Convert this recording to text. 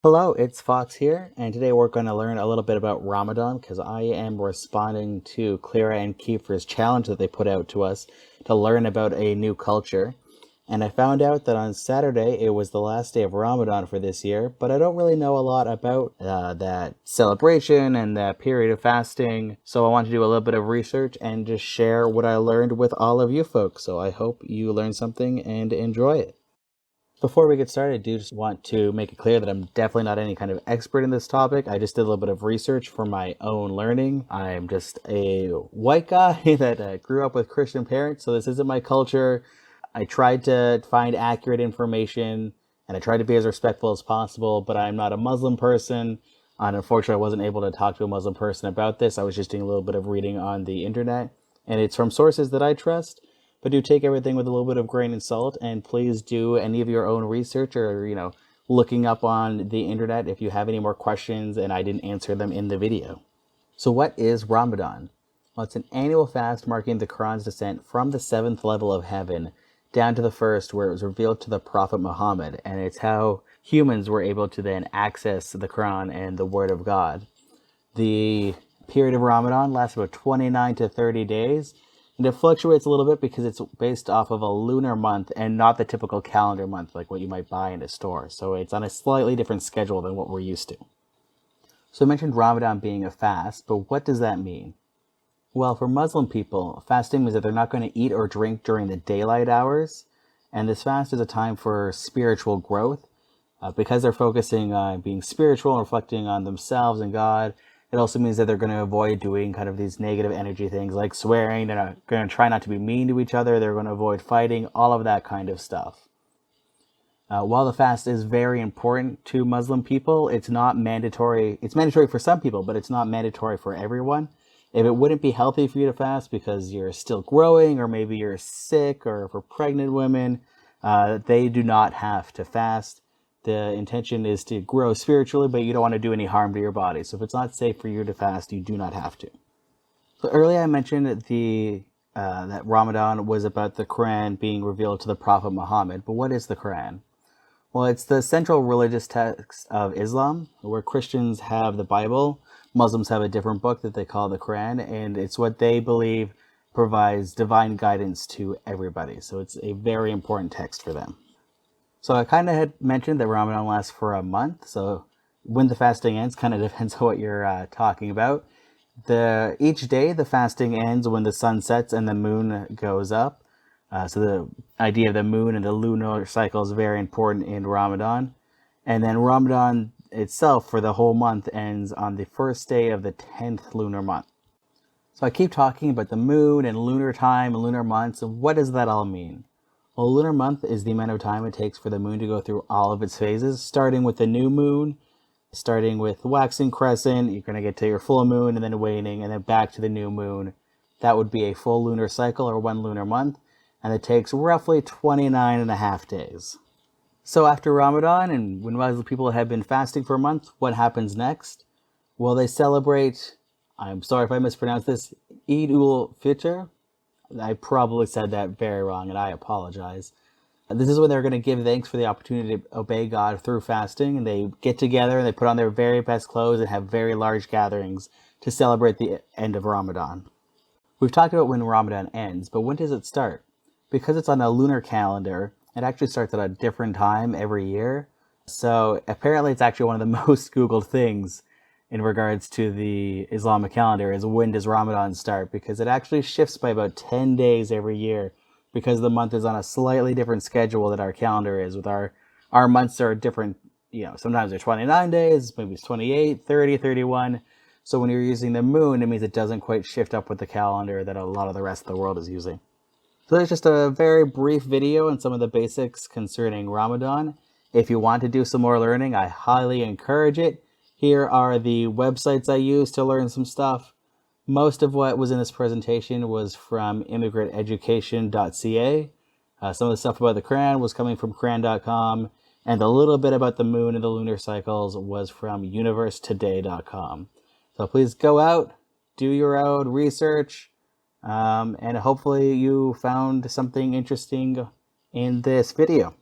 Hello, it's Fawkes here, and today we're going to learn a little bit about Ramadan because I am responding to Clara and Kiefer's challenge that they put out to us to learn about a new culture. And I found out that on Saturday it was the last day of Ramadan for this year, but I don't really know a lot about that celebration and that period of fasting. So I want to do a little bit of research and just share what I learned with all of you folks. So I hope you learn something and enjoy it. Before we get started, I do just want to make it clear that I'm definitely not any kind of expert in this topic. I just did a little bit of research for my own learning. I'm just a white guy that grew up with Christian parents, so this isn't my culture. I tried to find accurate information and I tried to be as respectful as possible, but I'm not a Muslim person. And unfortunately, I wasn't able to talk to a Muslim person about this. I was just doing a little bit of reading on the internet, and it's from sources that I trust. But do take everything with a little bit of grain of salt, and please do any of your own research or, looking up on the internet if you have any more questions and I didn't answer them in the video. So what is Ramadan? Well, it's an annual fast marking the Quran's descent from the seventh level of heaven down to the first where it was revealed to the Prophet Muhammad, and it's how humans were able to then access the Quran and the Word of God. The period of Ramadan lasts about 29 to 30 days, and it fluctuates a little bit because it's based off of a lunar month and not the typical calendar month like what you might buy in a store. So it's on a slightly different schedule than what we're used to. So I mentioned Ramadan being a fast, but what does that mean? Well, for Muslim people, fasting means that they're not going to eat or drink during the daylight hours, and this fast is a time for spiritual growth. Because they're focusing on being spiritual and reflecting on themselves and God, it also means that they're going to avoid doing kind of these negative energy things like swearing. They're not going to try not to be mean to each other. They're going to avoid fighting, all of that kind of stuff. While the fast is very important to Muslim people, it's not mandatory. It's mandatory for some people, but it's not mandatory for everyone. If it wouldn't be healthy for you to fast because you're still growing, or maybe you're sick, or for pregnant women, they do not have to fast. The intention is to grow spiritually, but you don't want to do any harm to your body. So if it's not safe for you to fast, you do not have to. So earlier I mentioned that Ramadan was about the Quran being revealed to the Prophet Muhammad. But what is the Quran? Well, it's the central religious text of Islam, where Christians have the Bible, Muslims have a different book that they call the Quran, and it's what they believe provides divine guidance to everybody. So it's a very important text for them. So I kind of had mentioned that Ramadan lasts for a month. So when the fasting ends kind of depends on what you're talking about. Each day the fasting ends when the sun sets and the moon goes up. So the idea of the moon and the lunar cycle is very important in Ramadan. And then Ramadan itself for the whole month ends on the first day of the 10th lunar month. So I keep talking about the moon and lunar time and lunar months, and what does that all mean? Well, a lunar month is the amount of time it takes for the moon to go through all of its phases, starting with the new moon, starting with waxing crescent, you're going to get to your full moon and then waning, and then back to the new moon. That would be a full lunar cycle or one lunar month, and it takes roughly 29 and a half days. So after Ramadan, and when Muslim people have been fasting for a month, what happens next? Well, they celebrate, I'm sorry if I mispronounced this, Eid ul-Fitr. I probably said that very wrong, and I apologize. This is when they're going to give thanks for the opportunity to obey God through fasting, and they get together and they put on their very best clothes and have very large gatherings to celebrate the end of Ramadan. We've talked about when Ramadan ends, but when does it start? Because it's on a lunar calendar, it actually starts at a different time every year. So apparently it's actually one of the most Googled things in regards to the Islamic calendar is when does Ramadan start, because it actually shifts by about 10 days every year because the month is on a slightly different schedule than our calendar is. With our months are different, sometimes they're 29 days, maybe it's 28, 30, 31. So when you're using the moon, it means it doesn't quite shift up with the calendar that a lot of the rest of the world is using. So there's just a very brief video on some of the basics concerning Ramadan. If you want to do some more learning, I highly encourage it. Here are the websites I use to learn some stuff. Most of what was in this presentation was from immigranteducation.ca. Some of the stuff about the Quran was coming from Quran.com, and a little bit about the moon and the lunar cycles was from universetoday.com. So please go out, do your own research, and hopefully you found something interesting in this video.